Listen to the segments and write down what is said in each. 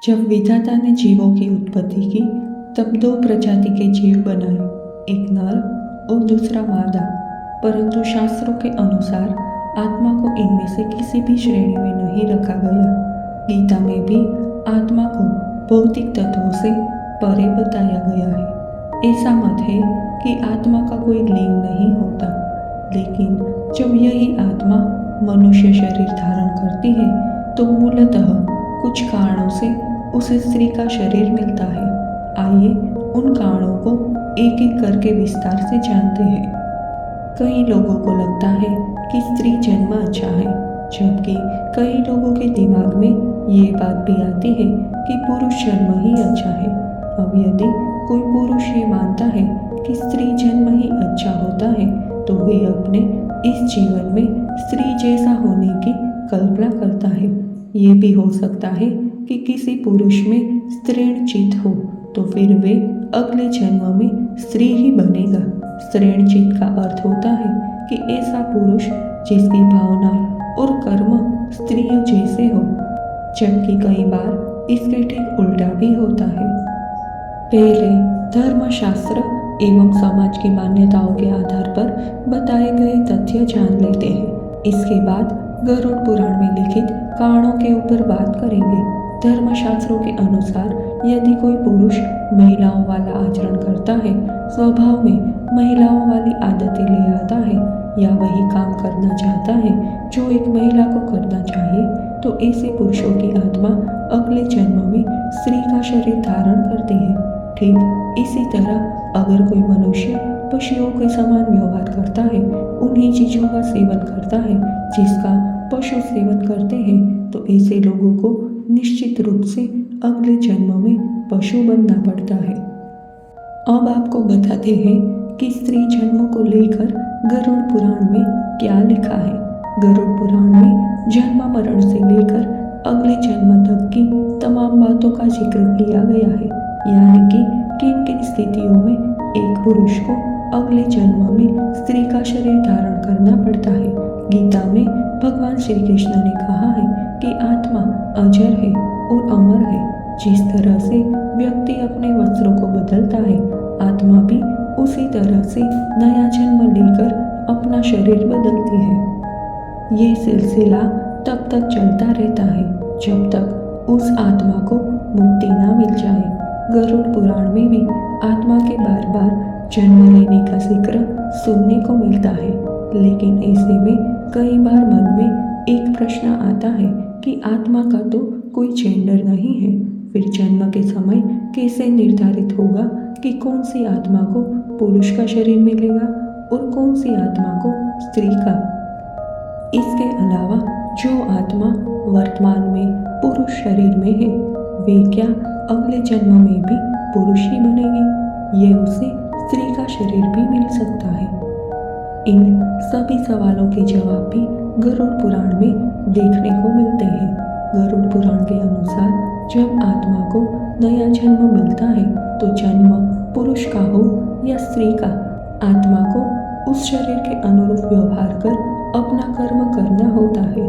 जब विधाता ने जीवों की उत्पत्ति की तब दो प्रजाति के जीव बनाए, एक नर और दूसरा मादा। परंतु शास्त्रों के अनुसार आत्मा को इनमें से किसी भी श्रेणी में नहीं रखा गया। गीता में भी आत्मा को भौतिक तत्वों से परे बताया गया है। ऐसा मत है कि आत्मा का कोई लिंग नहीं होता, लेकिन जब यही आत्मा मनुष्य शरीर धारण करती है तो मूलतः कुछ कारणों से उसे स्त्री का शरीर मिलता है। आइए उन कारणों को एक एक करके विस्तार से जानते हैं। कई लोगों को लगता है कि स्त्री जन्म अच्छा है, जबकि कई लोगों के दिमाग में ये बात भी आती है कि पुरुष जन्म ही अच्छा है। अब यदि कोई पुरुष ये मानता है कि स्त्री जन्म ही अच्छा होता है तो वे अपने इस जीवन में स्त्री जैसा होने की कल्पना करता है। ये भी हो सकता है कि किसी पुरुष में स्त्रीण चित्त हो तो फिर वे अगले जन्म में स्त्री ही बनेगा। स्त्रीण चित्त का अर्थ होता है कि ऐसा पुरुष जिसकी भावना और कर्म स्त्रियों जैसे हो, जबकि कई बार इसके ठीक उल्टा भी होता है। पहले धर्मशास्त्र एवं समाज की मान्यताओं के आधार पर बताए गए तथ्य जान लेते हैं। इसके बाद गरुड़ पुराण में लिखित कारणों के ऊपर बात करेंगे। धर्मशास्त्रों के अनुसार यदि कोई पुरुष महिलाओं वाला आचरण करता है, स्वभाव में महिलाओं वाली आदतें ले आता है या वही काम करना चाहता है जो एक महिला को करना चाहिए, तो ऐसे पुरुषों की आत्मा अगले जन्म में स्त्री का शरीर धारण करती है। ठीक इसी तरह अगर कोई मनुष्य पशुओं के समान व्यवहार करता है, उन्हीं चीजों का सेवन करता है जिसका पशु सेवन करते हैं, तो ऐसे लोगों को निश्चित रूप से अगले जन्म में पशु बनना पड़ता है। अब आपको बताते हैं कि स्त्री जन्म को लेकर गरुड़ पुराण में क्या लिखा है। गरुड़ पुराण में जन्म मरण से लेकर अगले जन्म तक की तमाम बातों का जिक्र किया गया है, यानी कि किन किन स्थितियों में एक पुरुष को अगले जन्म में स्त्री का शरीर धारण करना पड़ता है। गीता में भगवान श्री कृष्ण ने कहा है कि आत्मा अजर है और अमर है। जिस तरह से व्यक्ति अपने वस्त्रों को बदलता है, आत्मा भी उसी तरह से नया जन्म लेकर अपना शरीर बदलती है। ये सिलसिला तब तक चलता रहता है जब तक उस आत्मा को मुक्ति ना मिल जाए। गरुड़ पुराण में भी आत्मा के बार बार जन्म लेने का जिक्र सुनने को मिलता है, लेकिन ऐसे में कई बार मन में एक प्रश्न आता है कि आत्मा का तो कोई जेंडर नहीं है, फिर जन्म के समय कैसे निर्धारित होगा कि कौन सी आत्मा को पुरुष का शरीर मिलेगा और कौन सी आत्मा को स्त्री का। इसके अलावा जो आत्मा वर्तमान में पुरुष शरीर में है, वे क्या अगले जन्म में भी पुरुष ही बनेगी? ये उसे स्त्री का शरीर भी मिल सकता है। इन सभी सवालों के जवाब भी गरुड़ पुराण में देखने को मिलते हैं। गरुड़ पुराण के अनुसार जब आत्मा को नया जन्म मिलता है तो जन्म पुरुष का हो या स्त्री का, आत्मा को उस शरीर के अनुरूप व्यवहार कर अपना कर्म करना होता है।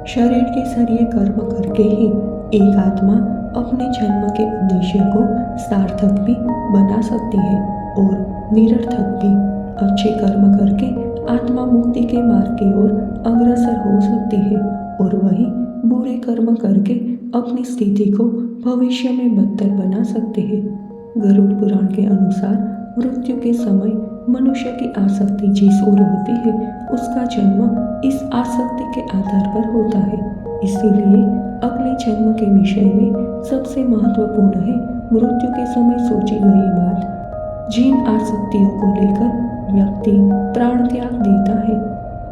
शरीर के सरिये कर्म करके ही एक आत्मा अपने जन्म के उद्देश्य को सार्थक भी बना सकती है और निरर्थक भी। अच्छे कर्म करके आत्मा मुक्ति के मार्ग की ओर अग्रसर हो सकती है और वही बुरे कर्म करके अपनी स्थिति को भविष्य में बदतर बना सकते हैं। गरुड़ पुराण के अनुसार मृत्यु के समय मनुष्य की आसक्ति जिस ओर होती है, उसका जन्म इस आसक्ति के आधार पर होता है। इसीलिए अगले जन्म के विषय में सबसे महत्वपूर्ण है मृत्यु के समय सोची गई बात। जिन आसक्तियों को लेकर व्यक्ति प्राण त्याग देता है,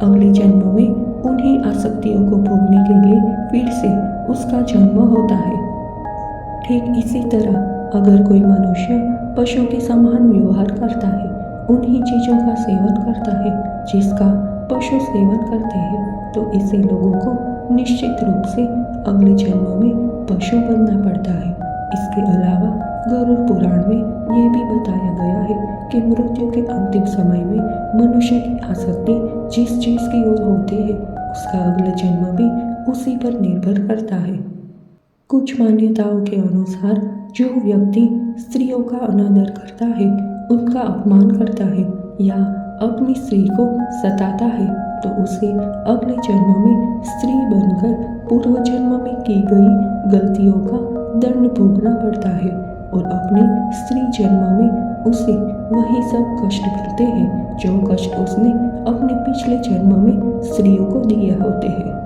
अगले जन्म में उन्हीं आसक्तियों को भोगने के लिए फिर से उसका जन्म होता है। ठीक इसी तरह अगर कोई मनुष्य पशु के समान व्यवहार करता है, उन्हीं चीजों का सेवन करता है जिसका पशु सेवन करते हैं, तो ऐसे लोगों को निश्चित रूप से अगले जन्म में पशु बनना पड़ता है। इसके अलावा गरुड़ पुराण में ये भी बताया गया है कि मृत्यु के अंतिम समय में मनुष्य की आसक्ति जिस चीज की ओर होती है, उसका अगला जन्म भी उसी पर निर्भर करता है। कुछ मान्यताओं के अनुसार जो व्यक्ति स्त्रियों का अनादर करता है, उनका अपमान करता है या अपनी स्त्री को सताता है तो उसे अगले जन्म में स्त्री बनकर पूर्व जन्म में की गई गलतियों का दंड भोगना पड़ता है और अपने स्त्री जन्म में उसे वही सब कष्ट मिलते हैं जो कष्ट उसने अपने पिछले जन्म में स्त्रियों को दिए होते हैं।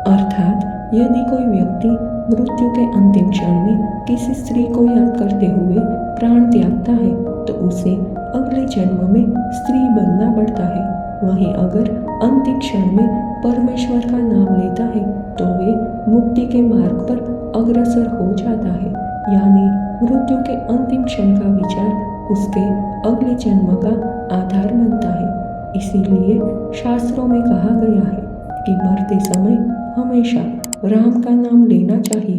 अर्थात यदि कोई व्यक्ति मृत्यु के अंतिम क्षण में किसी स्त्री को याद करते हुए प्राण त्यागता है तो उसे अगले जन्म में स्त्री बनना पड़ता है। वहीं अगर अंतिम क्षण में परमेश्वर का नाम लेता है तो वे मुक्ति के मार्ग पर अग्रसर हो जाता है, यानी मृत्यु के अंतिम क्षण का विचार उसके अगले जन्म का आधार बनता है। इसीलिए शास्त्रों में कहा गया है कि मरते समय हमेशा राम का नाम लेना चाहिए,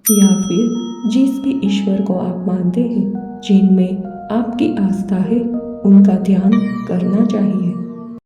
या फिर जिस भी ईश्वर को आप मानते हैं, जिनमें आपकी आस्था है, उनका ध्यान करना चाहिए।